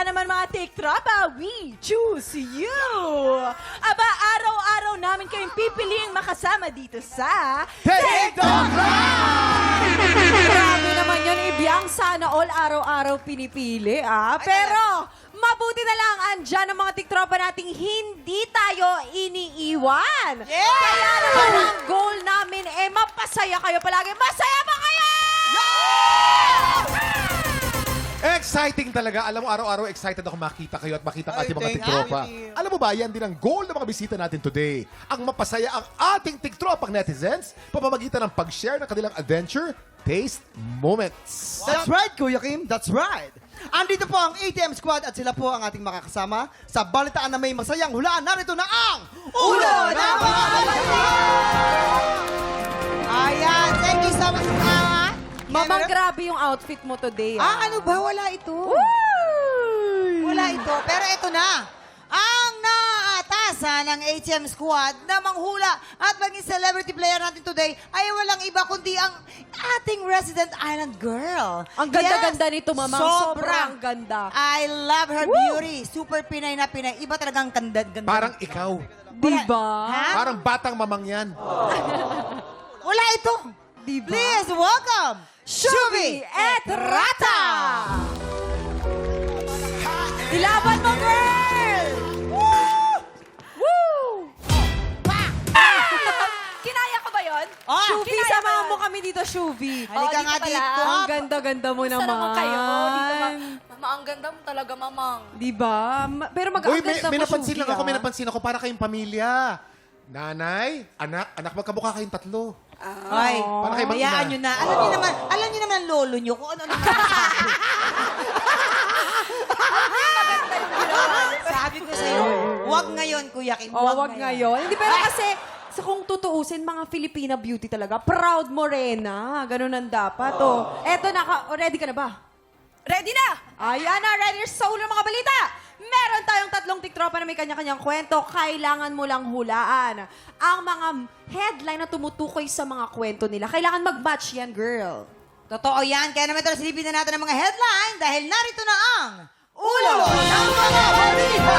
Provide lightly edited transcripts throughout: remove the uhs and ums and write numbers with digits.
naman mga tiktropa, we choose you! Aba, araw-araw namin kayong pipiliing makasama dito sa TikTok Grabe naman yun, Ibyang. Sana all araw-araw pinipili, Pero, mabuti na lang, andyan ang mga tiktropa nating hindi tayo iniiwan. Kaya naman ang goal namin, mapasaya kayo palagi. Masaya ba kayo? Exciting talaga. Alam mo, araw-araw excited ako makita kayo at makita ang ating mga tiktropa. Alam mo ba, yan din ang goal ng mga bisita natin today. Ang mapasaya ang ating tiktropang netizens pamamagitan ng pag-share ng kanilang adventure, taste, moments. That's right, Kuya Kim. That's right. Andito po ang ATM Squad at sila po ang ating makakasama sa balitaan na may masayang hulaan. Narito na ang Ulo ng mga Balita! Ayan, thank you so much. Mamang, grabe yung outfit mo today, ano ba? Wala ito. Wala ito. Pero ito na. Ang naaatasan ng ATM Squad na manghula at maging celebrity player natin today ay walang iba kundi ang ating resident island girl. Ang ganda-ganda Yes, nito, Mamang. Sobrang ganda. I love her beauty. Super Pinay na Pinay. Iba talagang ganda. Parang ikaw. Diba? Ha? Parang batang mamang yan. Wala ito. Diba? Please welcome Shuvi et Rata! Ilaban mo, girl! Woo! Kinaya ko ba yun? Shuvi, Kinaya samahan ko mo yan. kami dito, Shuvi. Halika nga dito dito. pala. Ang ganda-ganda mo Gusto naman. naman kayo. Dito ba? Mama, ang ganda mo talaga, mamang. Diba? Pero Uy, mag-ang ganda may mo, napansin Shuvi, lang ako, may napansin ako para kayong pamilya. Nanay, anak, magkamukha kayong tatlo. Ay, Para kay Batina. hayaan nyo na. Alam nyo naman ang lolo nyo kung ano Sabi ko sa'yo, wag ngayon, Kuya Kim. Wag ngayon. Hindi, pero kasi, sa kung tutuusin, mga Filipina beauty talaga. Proud morena. Ganun ang dapat. Eto, ready ka na ba? Ready na! Ayan na, ready sa ulo ng mga balita. Meron tayong tatlong tiktropa na may kanya-kanyang kwento. Kailangan mo lang hulaan ang mga headline na tumutukoy sa mga kwento nila. Kailangan mag-match yan, girl. Totoo yan. Kaya naman ito, silipin na natin ang mga headline dahil narito na ang Ulo ng mga balita!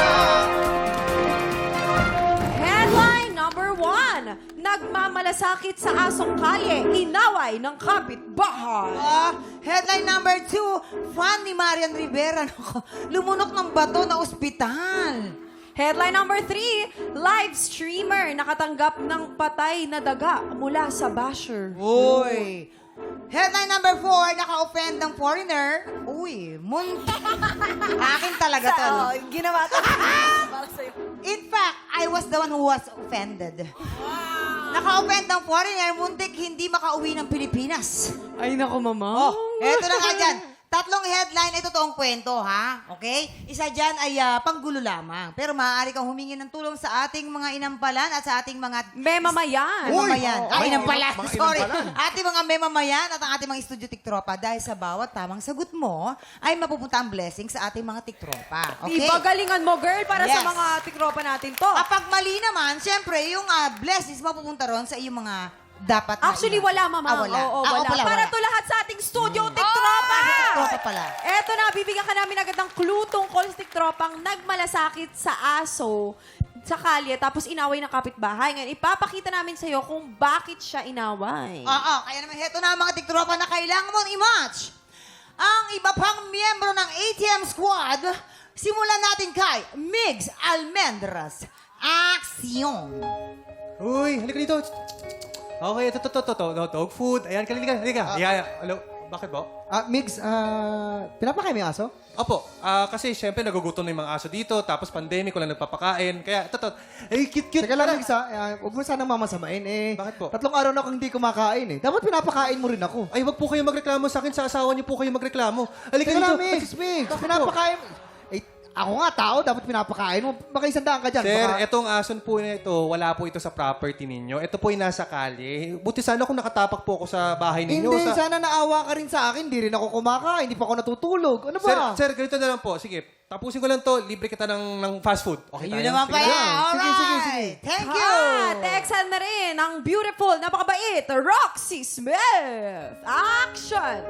Headline number 1. Nagmamalasakit sa asong kalye, inaway ng kapitbahay. Headline number 2, fan ni Marian Rivera. Lumunok ng bato na ospital. Headline number 3. Live streamer nakatanggap ng patay na daga mula sa basher. Uy! Headline number 4, naka-offend ng foreigner. Uy, akin talaga to. no? Ginawa ko. Para sa'yo. In fact, I was the one who was offended. Naka-offend ng foreigner, muntik hindi makauwi ng Pilipinas. Ay, naku, mama. Eto na nga dyan. Tatlong headline ay totoong kwento, ha? Okay? Isa dyan ay panggulo lamang. Pero maaari kang humingi ng tulong sa ating mga inampalan at sa ating mga... Memamayan. Memamayan. Inampalan. mga Sorry. inampalan. Ating mga memamayan at ang ating mga studio tiktropa. Dahil sa bawat tamang sagot mo, ay mapupunta ang blessing sa ating mga tiktropa. Okay? Diba galingan mo, girl, para sa Yes. mga tikropa natin to. Kapag mali naman, syempre, yung blessings mapupunta ron sa iyong mga dapat na Actually, ina- wala, mama. wala. Oo, wala. Para to lahat sa ating studio tiktropa. Tiktropa pala. Eto na, bibigyan ka namin agad ng clue tungkol sa tiktropang nagmalasakit sa aso sa kalye, tapos inaway ng kapitbahay. Ngayon, ipapakita namin sa'yo kung bakit siya inaway. Oo, kaya naman heto na ang mga tiktropa na kailangan mong i-match. Ang iba pang miyembro ng ATM Squad, simulan natin kay Migs Almendras. Aksyon! Uy, halika dito. Okay, ito, dog food. Ayan, halika. Ayan, hello. Bakit ba? Migs, pinapakain mo yung aso? Opo, kasi syempre nagugutom na yung mga aso dito, tapos pandemic, wala nagpapakain. Kaya, cute. Teka lang, Migs, huwag mo sanang mamasamain. Bakit po? 3 araw na akong hindi kumakain. Dapat pinapakain mo rin ako. Ay, wag po kayo magreklamo sa akin, sa asawa niyo po kayo magreklamo. Halika Teka dito. lang, Migs, pinapakain mo. Ako nga, tao, dapat pinapakain mo. Baka isandaan ka dyan. Sir, Baka- etong ason po na ito, wala po ito sa property ninyo. Ito po yung nasa kalye. Buti sana kung nakatapak po ako sa bahay ninyo. Hindi, sana naawa ka rin sa akin. Hindi rin ako kumakain. Hindi pa ako natutulog. Ano ba? Sir, ganito na lang po. Sige, tapusin ko lang to. Libre kita ng fast food. Okay Yun tayo? naman Sige pala. lang. Alright. Sige. Thank you. Texan na rin ang beautiful, napakabait, Roxy Smith. Action!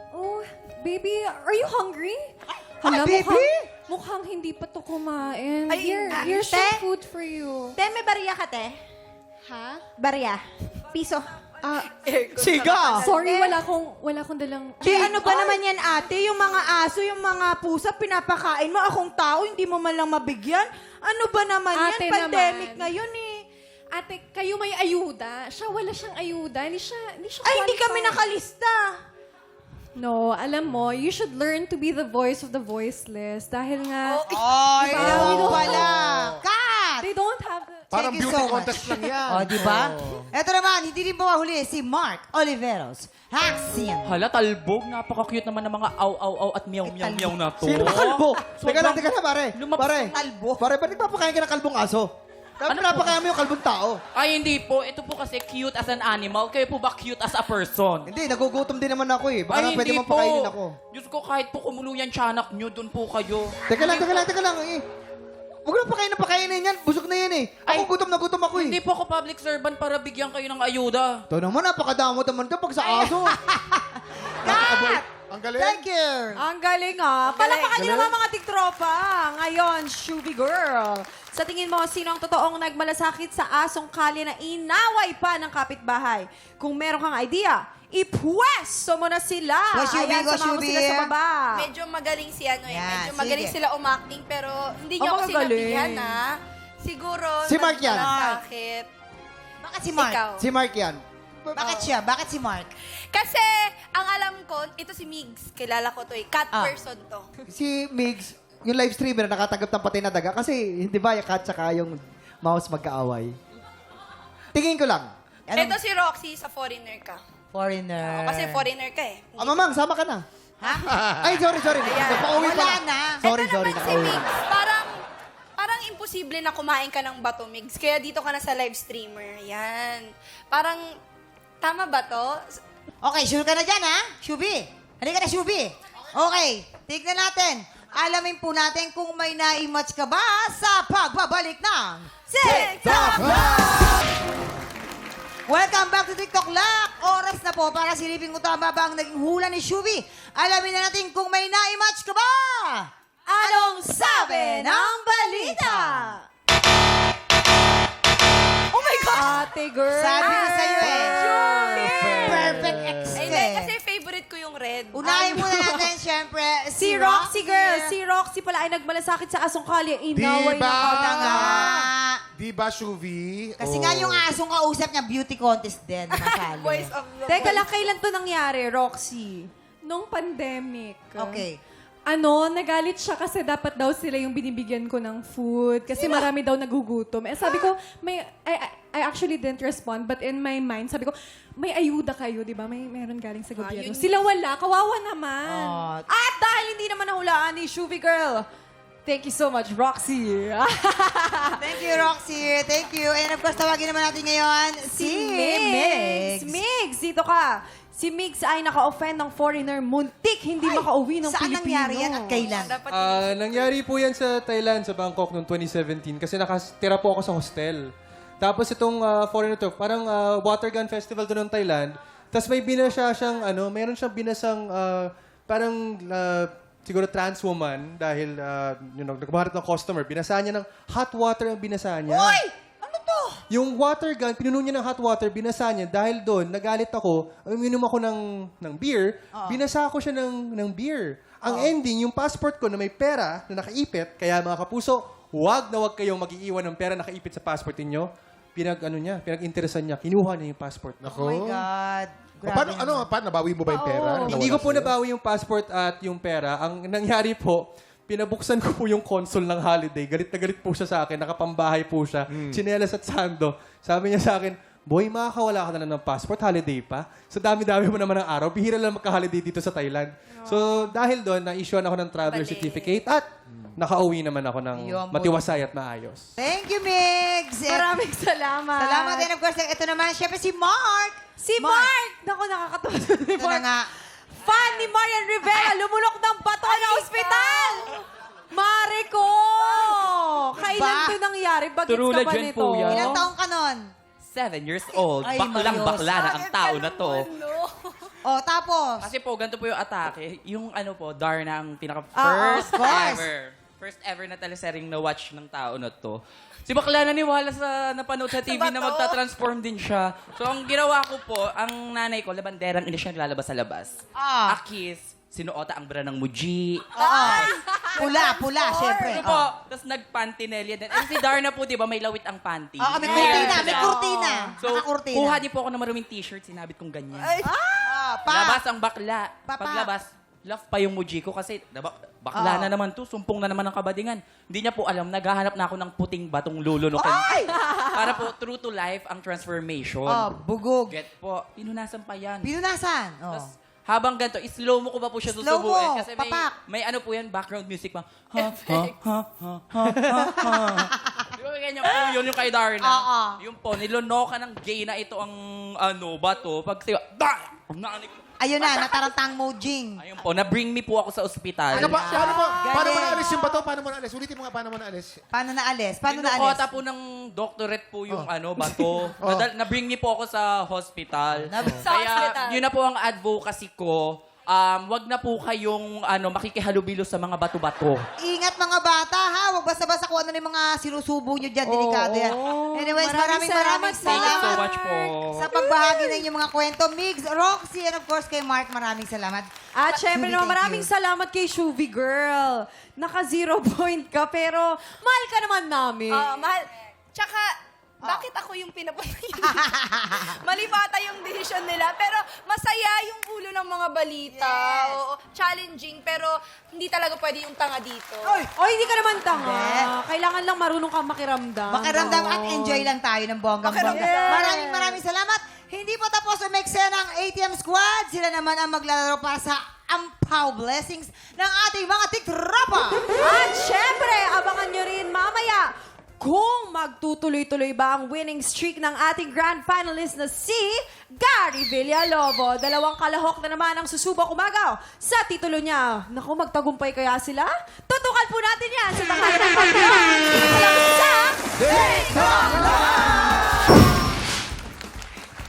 Oh, baby, are you hungry? Hala, baby! mukhang hindi pa to kumain. Ay, Here's te? some food for you. Te, may barya ka, te? Ha? Barya. Piso. Siga! Sorry, wala akong dalang... Di, ano ba naman yan, ate? Yung mga aso, yung mga pusa, pinapakain mo. Akong tao, hindi mo man lang mabigyan. Ano ba naman Ate yan? Pandemic naman. ngayon eh. Ate, kayo may ayuda. Siya, wala siyang ayuda. Hindi siya Ay, hindi qualified. kami nakalista. No, alam mo, you should learn to be the voice of the voiceless. Dahil nga, Ay, Diba? naman We don't pala. know. Kat! they don't have the... Parang Thank you beauty so much. contest lang yan. O, di ba? Oo. Ito naman, hindi rin mawahuli si Mark Oliveros. Haxin. Hala, talbog. Napaka-cute naman ng mga aw-aw-aw at meow-meow-meow na to. Sino ba kalbo? Sobrang- Teka na, pare. Lumaps Pare, ng kalbo. Pare, ba't nagpapakain ka ng kalbong aso? Dapat Ano pinapakain mo yung kalbong tao. Ay, hindi po. Ito po kasi cute as an animal. Kayo po ba cute as a person? Hindi, nagugutom din naman ako eh. Baka Ay, pwede hindi mong po. pakainin ako. Diyos ko, kahit po kumulo yan tiyanak nyo, dun po kayo. Teka lang. Eh. Huwag na pakainin yan. Busog na yan eh. Ako Ay, gutom na gutom ako eh. Hindi po ako public servant para bigyan kayo ng ayuda. Ito naman, napakadamot naman ka pag sa aso. Ang galing. Thank you. Ang galing ah. Palakpakan niyo naman mga tiktropa. Ngayon, Shubi Girl. Sa tingin mo, sino ang totoong nagmalasakit sa asong kalye na inaway pa ng kapitbahay? Kung meron kang idea, ipwesto mo na sila. Go, Shubi, Ayan, go, samahan mo Shubi. sila sa baba. Medyo magaling si ano eh. Yan, Medyo magaling sige. sila umakting pero hindi niya Oh, ako magaling. sinabihan ha. Siguro Si Mark yan. nagmalasakit. Bakit si Mark? Ikaw. Si Mark yan. Bakit siya? Bakit si Mark? Kasi ang alam ko, ito si Migs. Kilala ko to eh. Cat Ah. person to. Si Migs, yung live streamer na nakatanggap ng patay na daga kasi hindi ba yung cat tsaka yung mouse magkaaway. Tingin ko lang. Ito si Roxy sa foreigner ka. Foreigner. Kasi foreigner ka eh. Mamang, sama ka na. Ha? Ay, sorry. Napauwi pa Wala lang. na. Sorry, Ito naman si nakauwi na. Migs. Parang imposible na kumain ka ng bato, Migs. Kaya dito ka na sa live streamer. Yan. Parang, tama ba to? Okay, sure ka na dyan, ha? Shubi. Halika na, Shubi. Okay, tignan natin. Alamin po natin kung may na-match ka ba sa pagbabalik ng TikTok Lock! Welcome back to TikTok Lock! Oras na po para silipin kung tama ba ang naging hula ni Shubi. Alamin na natin kung may na-match ka ba! Anong sabi ng balita? Oh my God! Ate girl. Sabi ko sa'yo eh. Perfect Ay, ex hindi, kasi favorite ko yung red. Unahin muna natin, syempre, Si Roxy girl. Si Roxy pala ay nagmalasakit sa asong kalye. Inaway Diba? na Na nga. Di ba, Shuvi? Kasi Oh. nga yung asong kausap niya, beauty contest din. Nasali. Voice of the Teka lang, kailan to nangyari, Roxy? Nung pandemic. Okay. Nagalit siya kasi dapat daw sila yung binibigyan ko ng food. Kasi marami daw nagugutom. Eh sabi ko, I actually didn't respond, but in my mind, sabi ko, may ayuda kayo, di ba? Meron galing sa gobyerno. Sila wala, kawawa naman. At dahil hindi naman nahulaan ni Shuvi Girl, thank you so much, Roxy. Thank you, Roxy. Thank you. And of course, tawagin naman natin ngayon si Migs. Migs, dito ka. Si Migs ay naka-offend ng foreigner, muntik hindi makauwi ng Saan Pilipino. nangyari yan at kailan? Dapat Nangyari po yan sa Thailand, sa Bangkok noong 2017 kasi nakatira po ako sa hostel. Tapos itong foreigner to, parang water gun festival doon ng Thailand. Tapos may binasa siyang, meron siyang binasang parang siguro trans woman dahil nagmaharap ng customer. Binasa niya ng hot water ang binasa niya. Uy! Ano to? Yung water gun, pinuno niya ng hot water, binasa niya. Dahil doon, nagalit ako, uminom ako ng beer, binasa ko siya ng beer. Ang ending, yung passport ko na may pera na nakaipit, kaya mga kapuso, wag kayong mag-iiwan ng pera nakaipit sa passport ninyo. Pinag-interesan niya, kinuha niya yung passport. Nako. Oh my God. Paano, nabawi mo ba yung pera? Nawala Hindi ko po sa'yo? nabawi yung passport at yung pera. Ang nangyari po, pinabuksan ko po yung console ng holiday. Galit na galit po siya sa akin. Nakapambahay po siya. Chinelas at sando. Sabi niya sa akin, boy, makakawala ka na lang ng passport, holiday pa. Sa dami-dami mo naman ng araw, bihira lang magka-holiday dito sa Thailand. So, dahil doon, na-issuean ako ng traveler certificate at nakauwi naman ako ng Yun, matiwasay at maayos. Thank you, Migs. Maraming salamat. Salamat din, of course. Ito naman, syempre si Mark. Si Mark! Naku, nakakatawa si Ito na Mark. nga. Fan ni Marian Rivera, lumulok ng bato na ospital! Mare ko! Kailan Ba? to nangyari? Bagets True ka ba legend nito? po yan. Ilang taon ka nun? 7 years old. Ay, Baklang Marios. bakla na ang tao na to. O, tapos? Kasi po, ganito po yung atake. Yung ano po, Darna ang of pinaka-first course. First ever na teleseryeng na-watch ng tao na to. Si Bakla naniwala sa napanood sa TV na magta-transform din siya. So, ang ginawa ko po, ang nanay ko, labanderang hindi siya lalabas sa labas. Akis, sinuota ang bra ng Muji. Pula, syempre. Ano po, tapos nag-pantinelya din. Si Darna po, di ba, may lawit ang panty. May Kaya- kurtina. So, Nakakurtina. kuha din po ako ng maruming t-shirt, sinabit kong ganyan. Pa. Labas ang bakla. Papa. Paglabas, love pa yung Muji ko kasi bakla na naman to, sumpong na naman ang kabadingan. Hindi niya po alam, naghahanap na ako ng puting batong lulunukin. Para po, true to life ang transformation. Bugog. Get po, pinunasan pa yan. Pinunasan. Tapos, habang ganito, slow mo ko pa po siya Slow mo, susubuin. Kasi papak. may ano po yan, background music pa. Di ba ganyan po yun yung kay Darna? Oo. Yung po, nilonoka ng gay na ito ang ano, bato. Pag siya, Ayun na, natarantang mo, Jing. ayun po, na-bring me po ako sa ospital. Paano mo naalis yung bato? Paano mo naalis? Ulitin mo nga, paano mo naalis? Paano naalis? Dinukota po ng doctorate po yung ano, bato. Na-bring me po ako sa hospital. Sa hospital. Yun na po ang advocacy ko. Wag na po kayong makikihalubilo sa mga bato-bato. Ingat mga bata, ha? Huwag basta-basta kung ano na yung mga sinusubo nyo dyan. Delikado yan. Anyways, maraming Salamat Thank you so salamat much po. sa pagbahagi ng inyong mga kwento. Migs, Roxy, and of course kay Mark, maraming salamat. At syempre Shuvi, naman, thank maraming you. salamat kay Shuvi Girl. Naka-0 point ka, pero mahal ka naman namin. Mahal. Tsaka, bakit ako yung pinapunta yun? Mali bata yung decision nila. Pero masaya yung ulo ng mga balita. Oo, challenging, pero hindi talaga pwede yung tanga dito. O, hindi ka naman tanga. Kailangan lang marunong kang makiramdam. Makiramdam at Ganon. enjoy lang tayo ng bonggang-bongga. Makiramdam. Maraming salamat. Hindi po tapos ang eksena ng ATM Squad. Sila naman ang maglalaro para sa Ampaw Blessings ng ating mga tiktropa. At syempre, abangan nyo rin mamaya kung magtutuloy-tuloy ba ang winning streak ng ating grand finalist na si Gary Villalobo. 2 kalahok na naman ang susubok umagaw sa titulo niya. Naku, magtagumpay kaya sila? Tutukan po natin yan sa tanghali ng pagkakas. Dito lang sa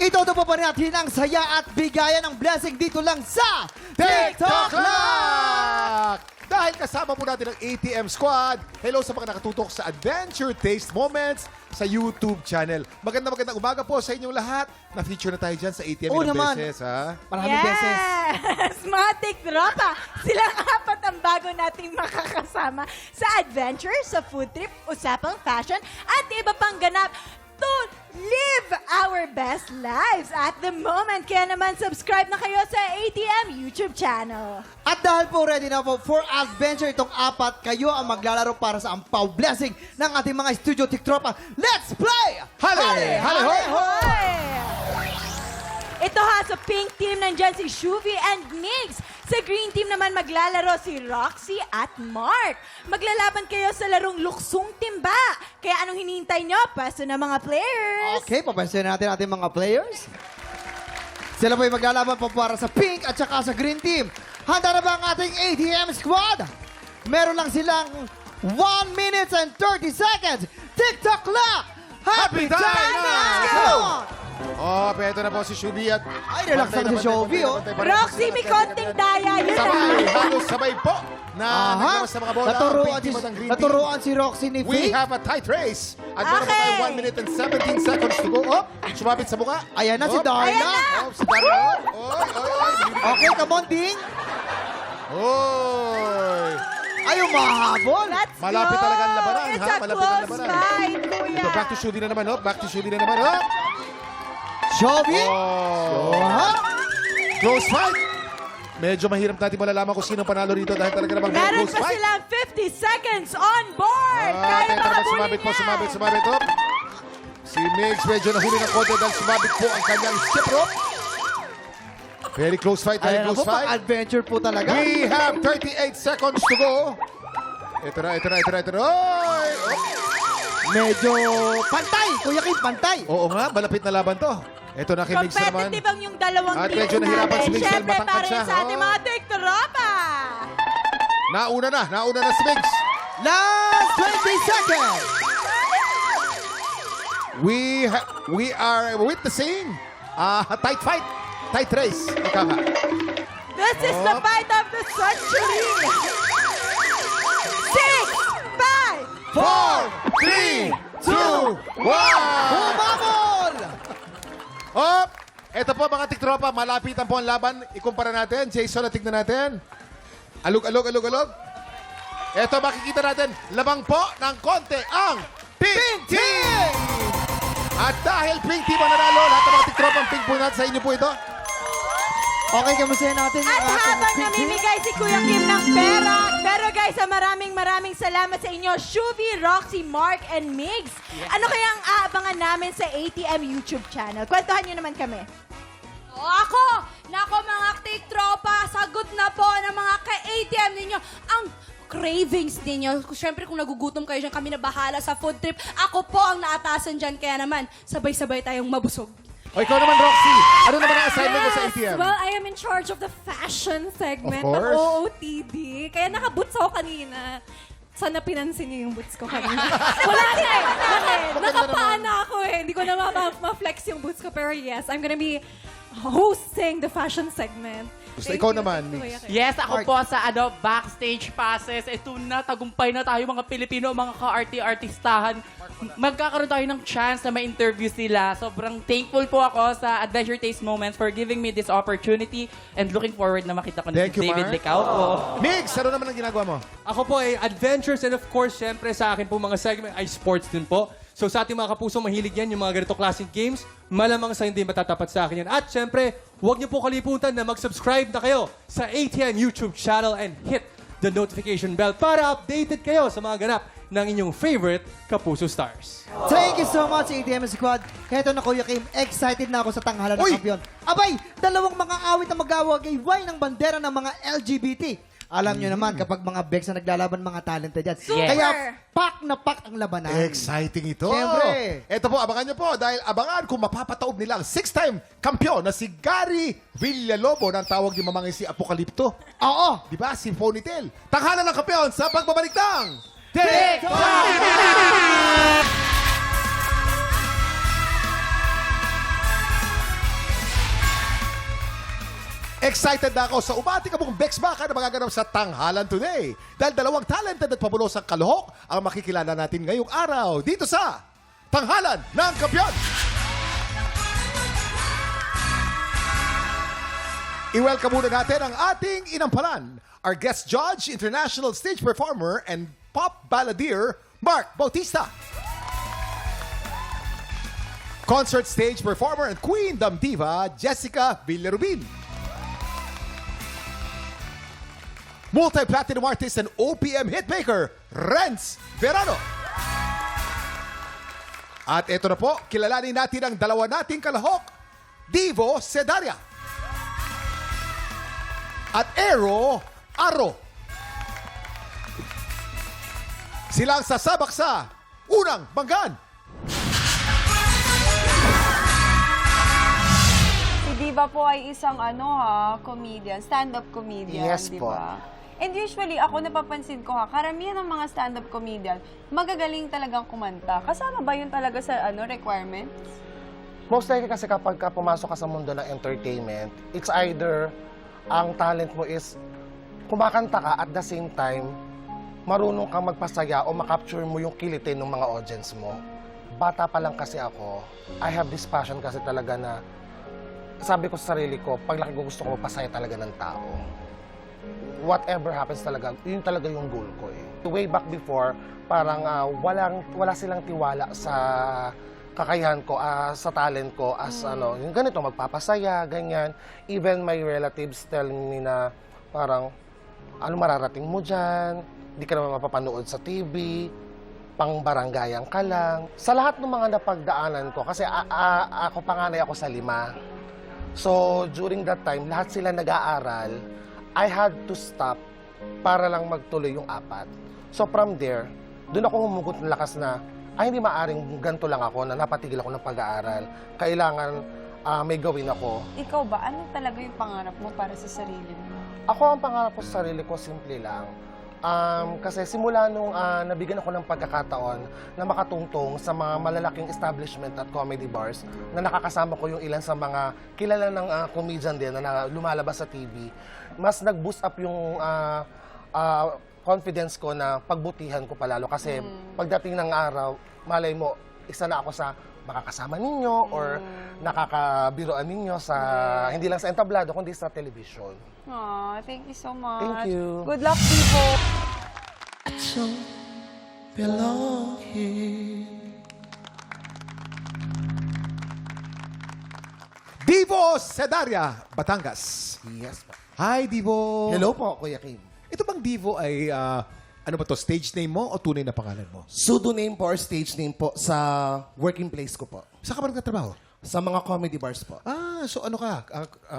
Ito po pa natin ang saya at bigayan ng blessing dito lang sa TikTok Clock! Dahil kasama po natin ang ATM Squad. Hello sa mga nakatutok sa Adventure Taste Moments sa YouTube channel. Magandang umaga po sa inyong lahat. Na-feature na tayo dyan sa ATM Oo ilang naman. beses, ha? Maraming beses. Yes! Mga tiktropa, silang 4 ang bago nating makakasama sa adventure, sa food trip, usapang fashion, at iba pang ganap to live our best lives at the moment. Kaya naman, subscribe na kayo sa ATM YouTube channel. At dahil po ready na po for adventure itong 4, kayo ang maglalaro para sa Ampaw Blessing ng ating mga studio tiktropa. Let's play! Hale! Hale! Hoy! Hoy! Ito ha, sa pink team nandyan si Shuvi and Migs. Sa green team naman maglalaro si Roxy at Mark. Maglalaban kayo sa larong luksong timba. Kaya anong hinihintay nyo? Paso na mga players. Okay, papansin natin ating mga players. Sila po ay maglalaban po para sa pink at saka sa green team. Handa na ba ang ating ATM Squad? Meron lang silang 1 minute and 30 seconds. TikTok clock! Happy time na! Go! Oh, peto na po si Shubi at... Ay, relax lang si Shubi, oh. Roxy, may konting daya. Yun Sabay, na. halos sabay po na naglawas sa mga bola ang pink team at ang green team. Naturuan si Roxy ni We Faye. have a tight race. At meron pa tayo 1 minute and 17 seconds to go. Oh, sumabit sa mukha. Ayan na si Oh, Darna. Oh, si Darna. Oy. Okay, come on, Ding. Oy. Ayaw mahabol. Let's Malapit go. talaga ang labanan, It's ha? a Malapit ang close labanan. fight, kuya. Ito, back to Shubi na naman, oh. Back to Shubi na naman, oh. Shubi. Oh. Close fight. Medyo mahirap natin malalaman kung sino panalo rito dahil talaga namang very Meron close pa fight. silang 50 seconds on board. Kaya Petra naman makabulin sumabit po, yan. sumabit, oh. Si Migs medyo nahuli ng konti dahil sumabit po ang kanyang skip rope. Very close fight, very Ayan na close po, fight. pang-adventure po talaga. We have 38 seconds to go. Ito na. Oy! Oh. Medyo pantay. Kuya Kim, pantay. Oo nga, malapit na laban to. Ito na kay Migs na naman. Competitive ang yung dalawang At teams medyo nahirapan natin. si Migs dahil Siyempre, matangkad para siya. sa ating Oh. mga tiktropa. Nauna na si Migs. Last 20 seconds. We are witnessing a tight fight. tight race. Ika nga. This is the fight of the century. 6, 5, 4, 3, 2, 1! Humabol! Oh, eto po mga tiktropa, malapitan po ang laban. Ikumpara natin. Jason, tignan natin. Alog. Eto, makikita natin, labang po ng konti ang Pink Team! At dahil Pink Team ang nanalo, lahat ng mga tiktropang pink po natin sa inyo po ito. Okay, kamustahin natin At ating habang Pink Team. namimigay si Kuya Kim ng pera, pero guys, maraming salamat sa inyo, Shuvi, Roxy, Mark, and Migs. Ano kaya ang aabangan namin sa ATM YouTube channel? Kwentuhan nyo naman kami. O ako, nako mga tiktropa, sagot na po ng mga ka-ATM ninyo ang cravings ninyo. Siyempre, kung nagugutom kayo dyan, kami na bahala sa food trip. Ako po ang naatasan dyan, kaya naman, sabay-sabay tayong mabusog. O ikaw naman, Roxy, ano naman ang assignment mo sa ATM? Well, I am in charge of the fashion segment Of ng course. OOTD. Kaya nakaboots ako kanina. Sana pinansin niyo yung boots ko kanina. Wala eh. Nakapana ako eh. Hindi ko na ma-flex yung boots ko. Pero yes, I'm gonna be hosting the fashion segment. Gusto Thank ikaw you. naman, Kuya Migs. Kim. Yes, ako po sa backstage passes. Ito na, tagumpay na tayo mga Pilipino, mga ka-artistahan. Magkakaroon tayo ng chance na ma-interview sila. Sobrang thankful po ako sa Adventure Taste Moments for giving me this opportunity and looking forward na makita ko na Thank si you, David Mark. Licao po. Migs, ano naman ang ginagawa mo? Ako po ay adventures and of course, syempre sa akin po mga segment ay sports din po. So sa ating mga kapuso, mahilig yan, yung mga ganito klaseng games, malamang sa hindi matatapat sa akin yan. At syempre, huwag niyo po kalimutan na mag-subscribe na kayo sa ATM YouTube channel and hit the notification bell para updated kayo sa mga ganap ng inyong favorite Kapuso Stars. Thank you so much, ATM Squad. Kaya ito na, Kuya Kim, excited na ako sa tanghalan ng Uy! kampiyon. Abay, dalawang mga awit na mag-awagayway ng bandera ng mga LGBT. Alam nyo naman, kapag mga Bex na naglalaban, mga talented yan. Super! Kaya, pak na pak ang labanan. Exciting ito. Siyempre. Ito po, abangan nyo po dahil abangan kung mapapataob nila ang 6-time kampiyon na si Gary Villalobo ng tawag ni mamangin si Apokalipto. Oo. Di ba? Si Ponytail. Tanghalan ng kampiyon sa pagbabalik ng Excited na ako sa umati ka mong Bex Baka na magaganap sa Tanghalan Today. Dahil dalawang talented at pabulosang kaluhok ang makikilala natin ngayong araw dito sa Tanghalan ng Kampiyon. I-welcome muna natin ang ating inampalan, our guest judge, international stage performer, and pop balladeer, Mark Bautista. Concert stage performer and queendom diva, Jessica Villarubin. Multi-platinum artist and OPM hitmaker, Renz Verano. At ito na po, kilalanin natin ang dalawa nating kalahok, Divo Sedaria at Ero Aro. Silang sasabak sa unang banggan. Si Diva po ay isang comedian, stand-up comedian, Yes di po. ba? And usually, ako napapansin ko karamihan ng mga stand-up comedian, magagaling talagang kumanta. Kasama ba yun talaga sa requirements? Most likely kasi kapag pumasok ka sa mundo ng entertainment, it's either ang talent mo is kumakanta ka at the same time, marunong kang magpasaya o makapture mo yung kilitin ng mga audience mo. Bata pa lang kasi ako, I have this passion kasi talaga na sabi ko sa sarili ko, paglaki ko gusto ko magpasaya talaga ng tao. Whatever happens talaga, yun talaga yung goal ko eh. Way back before, parang wala silang tiwala sa kakayahan ko, sa talent ko, as yung ganito, magpapasaya, ganyan. Even my relatives tell me na parang, ano mararating mo dyan? Hindi ka naman mapapanood sa TV, pang barangayang ka lang. Sa lahat ng mga napagdaanan ko, kasi ako panganay ako sa 5. So, during that time, lahat sila nag-aaral. I had to stop para lang magtuloy yung 4. So, from there, doon ako humugot ng lakas na, hindi maaring ganito lang ako, na napatigil ako ng pag-aaral. Kailangan may gawin ako. Ikaw ba, ano talaga yung pangarap mo para sa sarili mo? Ako, ang pangarap ko sa sarili ko, simple lang. Kasi simula nung nabigyan ako ng pagkakataon na makatungtong sa mga malalaking establishment at comedy bars, na nakakasama ko yung ilan sa mga kilala ng comedian din na lumalabas sa TV, mas nag-boost up yung confidence ko na pagbutihan ko palalo. Kasi pagdating ng araw, malay mo, isa na ako sa makakasama ninyo or nakakabiroan ninyo sa hindi lang sa entablado kundi sa television. Aw, thank you so much. Thank you. Good luck, Divo. Divo Sedaria, Batangas. Yes po. Hi, Divo. Hello po, Kuya Kim. Ito bang Divo ay, ano ba to, stage name mo o tunay na pangalan mo? Pseudonym po or stage name po sa working place ko po. Saan ka ba nagtatrabaho? Sa mga comedy bars po. So ano ka?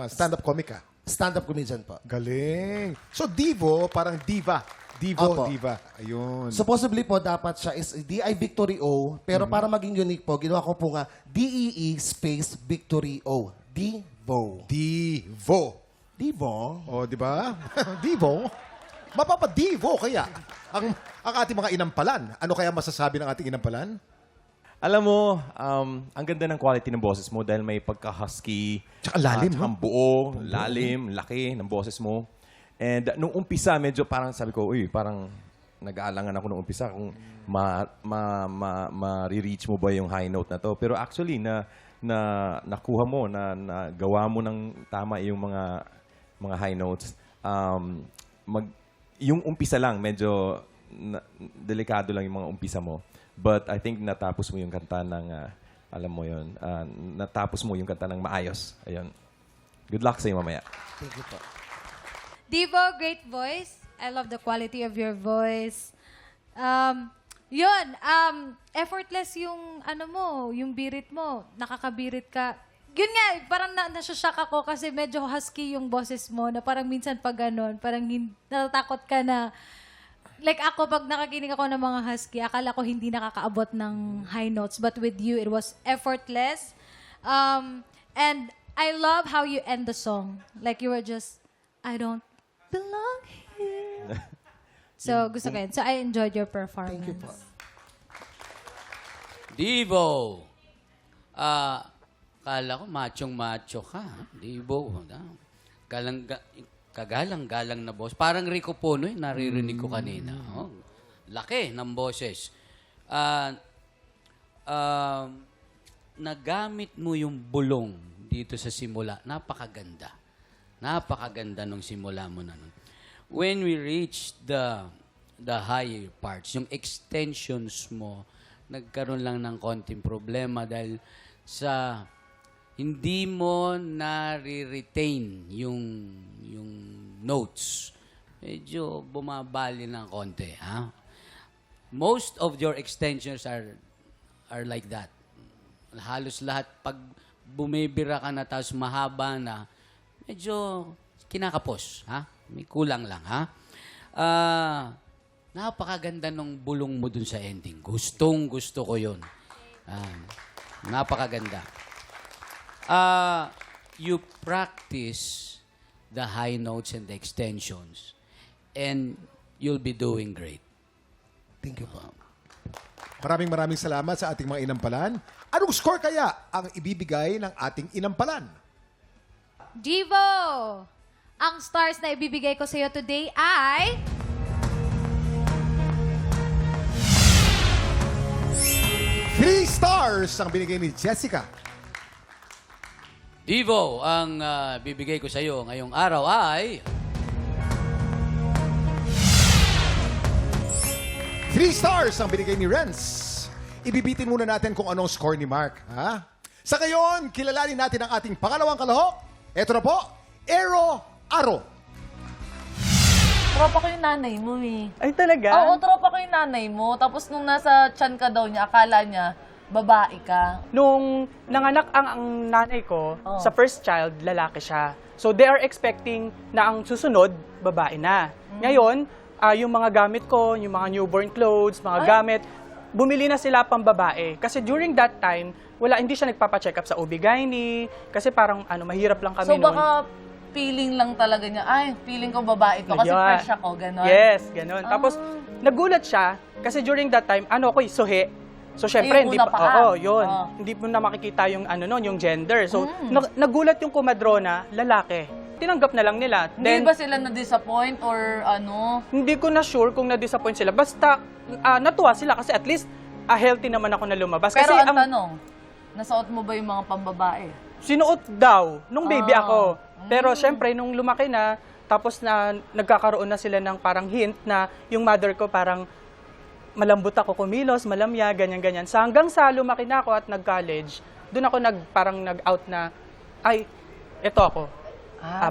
Stand-up comic ka? Stand-up comedian po. Galing. So Divo, parang diva. Divo, Opo. diva. Ayun. Supposedly po, dapat siya is D.I. Victory O. Pero para maging unique po, ginawa ko po nga D.E.E. space Victory O. Divo. Divo. Divo? O, di ba? Divo. Mapapadivo kaya. Ang ating mga inampalan. Ano kaya masasabi ng ating inampalan? Alam mo, ang ganda ng quality ng boses mo dahil may pagka-husky. Tsaka lalim, no? Ang buo, lalim, laki ng boses mo. And nung umpisa, medyo parang sabi ko, uy, parang nag-aalangan ako nung umpisa kung ma-reach mo ba yung high note na to. Pero actually, nakuha mo, nagawa mo ng tama yung mga high notes. Yung umpisa lang, medyo delikado lang yung mga umpisa mo. But I think natapos mo yung kanta ng, alam mo yun, natapos mo yung kanta ng maayos. Ayun. Good luck sa'yo mamaya. Thank you po. Divo, great voice. I love the quality of your voice. Effortless yung, yung birit mo. Nakakabirit ka. Yun nga, parang nasushock ako kasi medyo husky yung boses mo na parang minsan pag ganon, parang natatakot ka na. Like ako, pag nakakinig ako ng mga husky, akala ko hindi nakakaabot ng high notes. But with you, it was effortless. And I love how you end the song. Like you were just, I don't belong here. So, gusto ko yun. So, I enjoyed your performance. Thank you po. Divo. Kala ko machong-macho ka. Divo. Kagalang-galang na boss. Parang Rico Puno, naririnig ko kanina. Oh, laki ng boses. Nagamit mo yung bulong dito sa simula. Napakaganda. Napakaganda nung simula mo na nun. When we reach the higher parts, yung extensions mo, nagkaroon lang ng konting problema dahil sa hindi mo nare-retain yung notes. Medyo bumabali ng konti, ha? Most of your extensions are like that. Halos lahat, pag bumibira ka na tapos mahaba na, medyo kinakapos, ha? May kulang lang, ha? Napakaganda nung bulong mo dun sa ending. Gustong-gusto ko yun. Napakaganda. You practice the high notes and the extensions and you'll be doing great. Thank you po. Maraming salamat sa ating mga inampalan. Anong score kaya ang ibibigay ng ating inampalan? Divo, ang stars na ibibigay ko sa iyo today ay... 3 stars ang binigay ni Jessica. Divo, ang bibigay ko sa iyo ngayong araw ay... 3 stars ang binigay ni Renz. Ibibitin muna natin kung anong score ni Mark. Ha? Sa ngayon, kilalanin natin ang ating pangalawang kalahok. Ito na po, Aero Aro. Tropa ko yung nanay mo eh. Ay, talaga? Oo, tropa ko yung nanay mo. Tapos nung nasa tiyan ka daw niya, akala niya, babae ka. Nung nanganak ang nanay ko, Oh. sa first child, lalaki siya. So they are expecting na ang susunod, babae na. Ngayon, yung mga gamit ko, yung mga newborn clothes, mga gamit, bumili na sila pang babae. Kasi during that time, hindi siya nagpapacheck up sa OB-GYN, kasi parang mahirap lang kami So baka feeling lang talaga niya, ay, feeling ko babae to kasi Ayun. fresh ako, gano'n. Yes, ganun. Tapos, nagulat siya, kasi during that time, suhi. So, syempre, Yung hindi una pa, pa. yun. Oo. Hindi mo na makikita yung, yung gender. So, nagulat yung kumadrona, lalaki. Tinanggap na lang nila. Hindi ba sila na-disappoint or ano? Hindi ko na sure kung na-disappoint sila. Basta, natuwa sila kasi at least, healthy naman ako na lumabas. Pero kasi ang tanong, nasuot mo ba yung mga pambabae? Sinuot daw nung baby ako. Pero syempre, nung lumaki na, tapos na nagkakaroon na sila ng parang hint na yung mother ko parang malambot ako kumilos, malamya, ganyan-ganyan. So hanggang sa lumaki na ako at nag-college, doon ako parang nag-out na, ay, eto ako.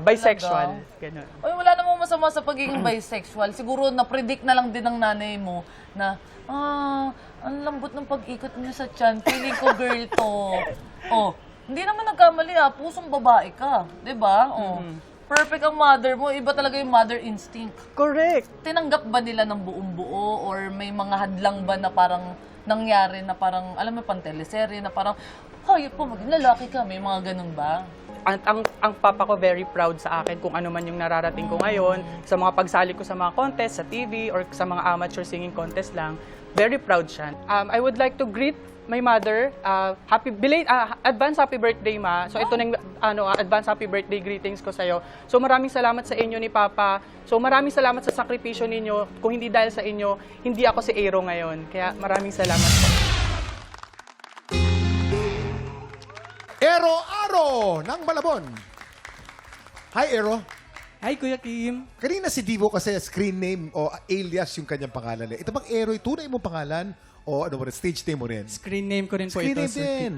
Bisexual. Ganun. Ay, wala namang masama sa pagiging bisexual. Siguro na-predict na lang din ng nanay mo na, ang lambot ng pag-ikot niya sa tiyan. Feeling ko girl to. Oh, hindi naman nagkamali pusong babae ka. 'Di ba? Oh. Perfect ang mother mo. Iba talaga yung mother instinct. Correct. Tinanggap ba nila ng buong buo or may mga hadlang ba na parang nangyari na parang, alam mo, pang-teleserye na parang, hayop po, maging lalaki ka. May mga ganun ba? Ang papa ko very proud sa akin kung ano man yung nararating ko ngayon, sa mga pagsali ko sa mga contest, sa TV, or sa mga amateur singing contest lang. Very proud siya. I would like to greet my mother. Advance happy birthday, Ma. So ito nang advance happy birthday greetings ko sa'yo. So maraming salamat sa inyo ni Papa. So maraming salamat sa sakripisyo ninyo. Kung hindi dahil sa inyo, hindi ako si Aero ngayon. Kaya maraming salamat po. Ero Aro ng Malabon. Hi, Ero. Hi, Kuya Kim. Kanina si Divo kasi screen name o alias yung kanyang pangalan. Ito bang Ero, tunay mong pangalan? O stage name mo rin? Screen name ko rin po Screen ito. name Sir Kim. din.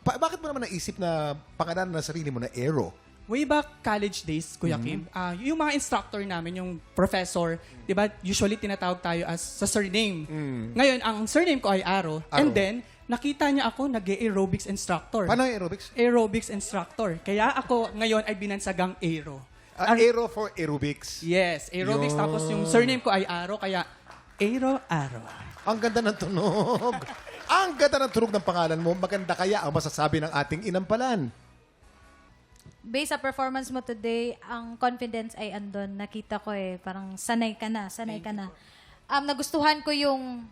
Bakit mo naman naisip na pangalanan na sarili mo na Ero? Way back college days, Kuya Kim, yung mga instructor namin, yung professor, di ba, usually tinatawag tayo as sa surname. Ngayon, ang surname ko ay Aro. And then, nakita niya ako nag-aerobics instructor. Paano yung aerobics? Aerobics instructor. Kaya ako ngayon ay binansagang Aero. Aero for aerobics. Yes, aerobics. Yun. Tapos yung surname ko ay Aro, kaya Aro. Ang ganda ng tunog. Ang ganda ng tunog ng pangalan mo. Maganda kaya ang masasabi ng ating inampalan. Based sa performance mo today, ang confidence ay andon. Nakita ko parang sanay ka na. Nagustuhan ko yung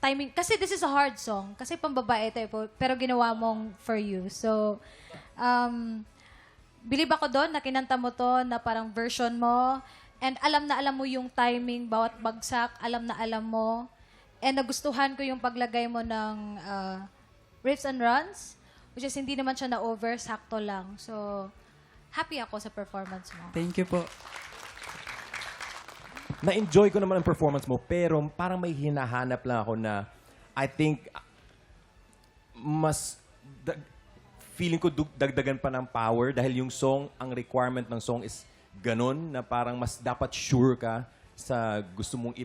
timing. Kasi this is a hard song. Kasi pambabae ito pero ginawa mong for you. So, believe ako doon na kinanta mo to na parang version mo. And alam na alam mo yung timing, bawat bagsak, alam na alam mo. And nagustuhan ko yung paglagay mo ng riffs and runs, which is hindi naman siya na-over, sakto lang. So, happy ako sa performance mo. Thank you po. Na-enjoy ko naman ang performance mo, pero parang may hinahanap lang ako na I think feeling ko dagdagan pa ng power dahil yung song, ang requirement ng song is ganun na parang mas dapat sure ka sa gusto mong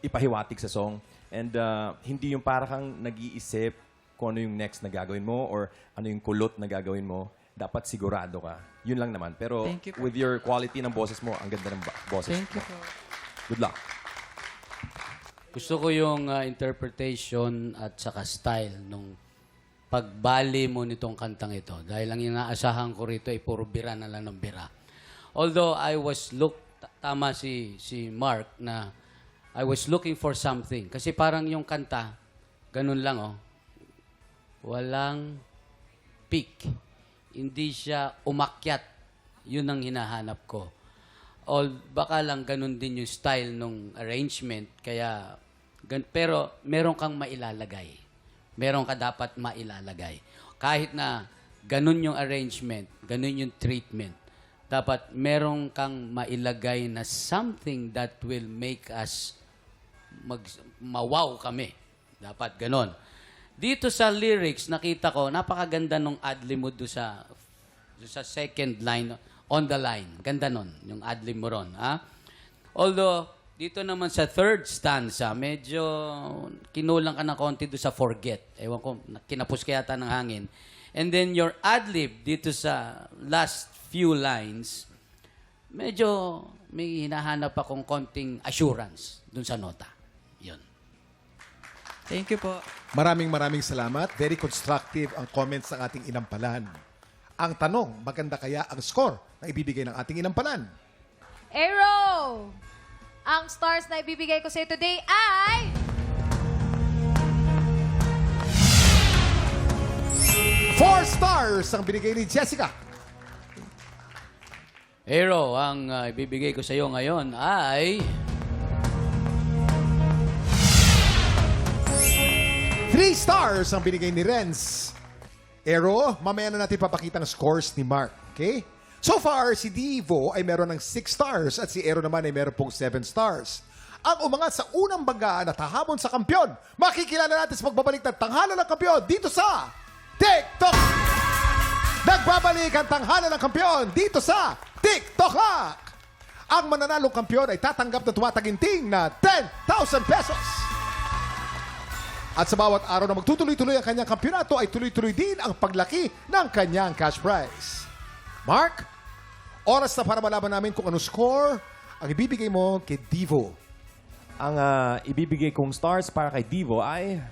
ipahiwatig sa song. And hindi yung parang kang nag-iisip kung ano yung next na gagawin mo or ano yung kulot na gagawin mo. Dapat sigurado ka. Yun lang naman. Pero with your quality ng boses mo, ang ganda ng boses mo. Thank you po. Good luck. Gusto ko yung interpretation at saka style nung pagbali mo nitong kantang ito. Dahil ang inaasahan ko rito ay puro bira na lang ng bira. Although I was tama si Mark na I was looking for something. Kasi parang yung kanta, ganun lang walang peak. Hindi siya umakyat. Yun ang hinahanap ko. Baka lang ganun din yung style nung arrangement. Pero meron kang mailalagay. Meron ka dapat mailalagay. Kahit na ganun yung arrangement, ganun yung treatment, dapat meron kang mailagay na something that will make us mawaw kami. Dapat ganun. Dito sa lyrics, nakita ko, napakaganda nung ad-lib mo doon sa second line, on the line. Ganda nun, yung ad-lib mo ron. Although, dito naman sa third stanza, medyo kinulang ka ng konti doon sa forget. Ewan ko, kinapos ka yata ng hangin. And then your ad-lib dito sa last few lines, medyo may hinahanap akong konting assurance doon sa nota. Yun. Thank you po. Maraming salamat. Very constructive ang comments ng ating inampalan. Ang tanong, maganda kaya ang score na ibibigay ng ating inampanan? Aero! Ang stars na ibibigay ko sa'yo today ay... 4 stars ang binigay ni Jessica. Aero, ang ibibigay ko sa iyo ngayon ay... 3 stars ang binigay ni Renz. Aero, mamaya na natin papakita ang scores ni Mark. Okay? So far, si Divo ay meron ng 6 stars at si Aero naman ay meron pong 7 stars. Ang umangat sa unang banggaan at hahamon sa kampyon, makikilala natin sa pagbabalik ng tanghalan ng kampyon dito sa TikTok! Nagbabalik ang tanghalan ng kampyon dito sa TikTok Lock! Ang mananalong kampyon ay tatanggap ng tumataginting na 10,000 pesos. At sa bawat araw na magtutuloy-tuloy ang kanyang kampyonato ay tuloy-tuloy din ang paglaki ng kanyang cash prize. Mark, oras na para malaman namin kung ano score ang ibibigay mo kay Divo. Ang ibibigay kong stars para kay Divo ay...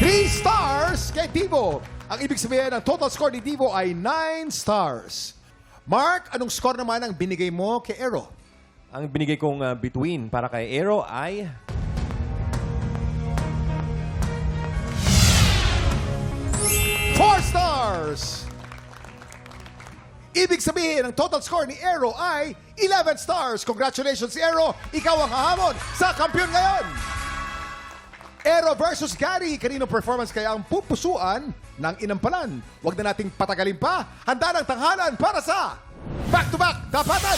3 stars kay Divo. Ang ibig sabihin ng total score ni Divo ay 9 stars. Mark, anong score naman ang binigay mo kay Aero? Ang binigay kong between para kay Aero ay... 4 stars! Ibig sabihin, ang total score ni Aero ay 11 stars. Congratulations, Aero! Ikaw ang hahamon sa kampiyon ngayon! Aero versus Gary. Kaninong performance kaya ang pupusuan ng inampalan? Huwag na nating patagalin pa. Handa ng tanghalan para sa Back-to-Back Tapatan!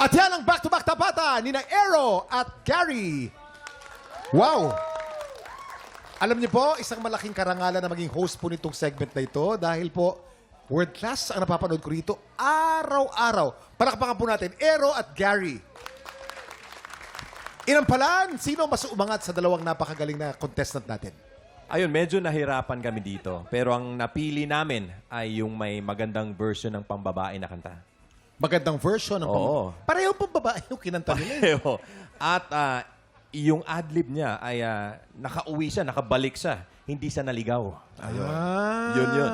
At yan ang back-to-back tapatan ni na Aero at Gary. Wow! Alam niyo po, isang malaking karangalan na maging host po nitong segment na ito dahil po, world class ang napapanood ko rito araw-araw. Palakpakan po natin, Aero at Gary. Inampalan, sino mas umangat sa dalawang napakagaling na contestant natin? Ayun, medyo nahirapan kami dito. Pero ang napili namin ay yung may magandang version ng pambabae na kanta. Magandang version ng Oo. Parehong pambabae yung kinanta nila. Pareho. At yung adlib niya ay nakauwi siya, nakabalik siya. Hindi siya naligaw. Ayun. Yun.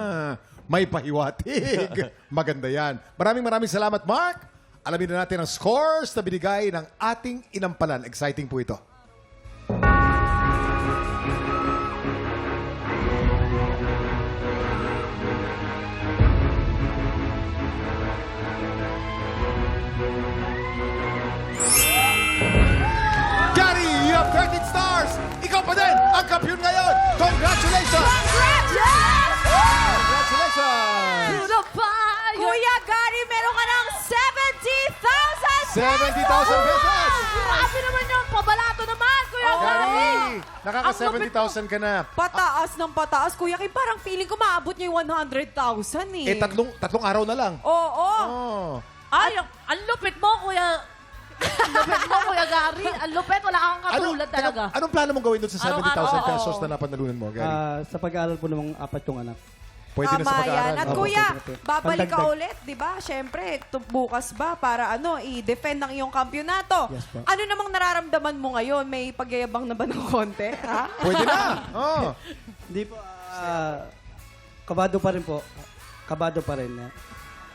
May pahiwatig. Maganda yan. Maraming salamat, Mark. Alamin na natin ang scores na binigay ng ating inampalan. Exciting po ito. Gary, you have 13 stars. Ikaw pa din ang kampiyon ngayon. Congratulations! Congratulations! To the fire! Kuya Gary, meron ka ng 70,000 70,000 pesos! Grabe naman yung pabalato naman, Kuya Gary! Gary, nakaka-70,000 ka na. Pataas ng pataas, Kuya Kim. Parang feeling ko maabot niya yung 100,000 eh. Tatlong araw na lang. Oo. Oh. Ay, ang lupit mo, Kuya. Ang lupit mo, Kuya Gary. Ang lupit, wala kang katulad talaga. Anong plano mong gawin doon sa 70,000 Araw-araw. pesos na napanalunan mo, Gary? Sa pag-aaral po ng 4 kong anak. Pwede na sa Tama pag-aaral. yan. At Opo, Kuya, pwede na po. babalik ka Pandagdag. ulit, di ba? Siyempre, bukas ba para i-defend ang iyong kampyonato? Yes po. Ano namang nararamdaman mo ngayon? May pagyayabang na ba ng konti? Ha? Pwede na. Oh. Hindi po, kabado pa rin po. Kabado pa rin.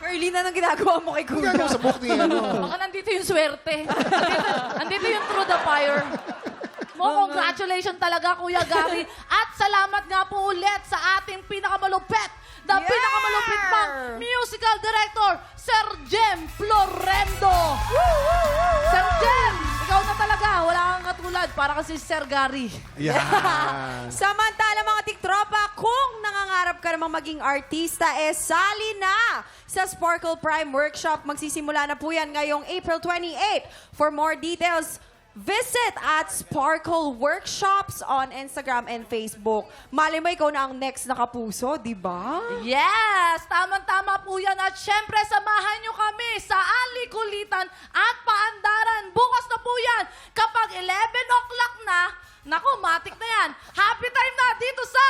Early na nang ginagawa mo kay Ang Kuya. gagawin sa book ni Baka nandito yung swerte. Andito yung through the fire. Congratulations talaga, Kuya Gary. At salamat nga po ulit sa ating pinakamalupit, pinakamalupit pang musical director, Sir Jem Florendo. Sir Jem, ikaw na talaga. Wala kang katulad para kasi Sir Gary. Yan. Samantala mga tiktropa, kung nangangarap ka namang maging artista, sali na sa Sparkle Prime Workshop. Magsisimula na po yan ngayong April 28. For more details, visit at Sparkle Workshops on Instagram and Facebook. Malay mo, ikaw na ang next na kapuso, di ba? Yes! Tama-tama po yan. At syempre, samahan nyo kami sa Ali Kulitan at Paandaran. Bukas na po yan. Kapag 11 o'clock na, naku, matik na yan. Happy time na dito sa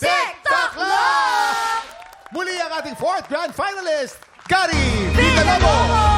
TikTok Live! Muli ang ating fourth grand finalist, Gary Villalobos!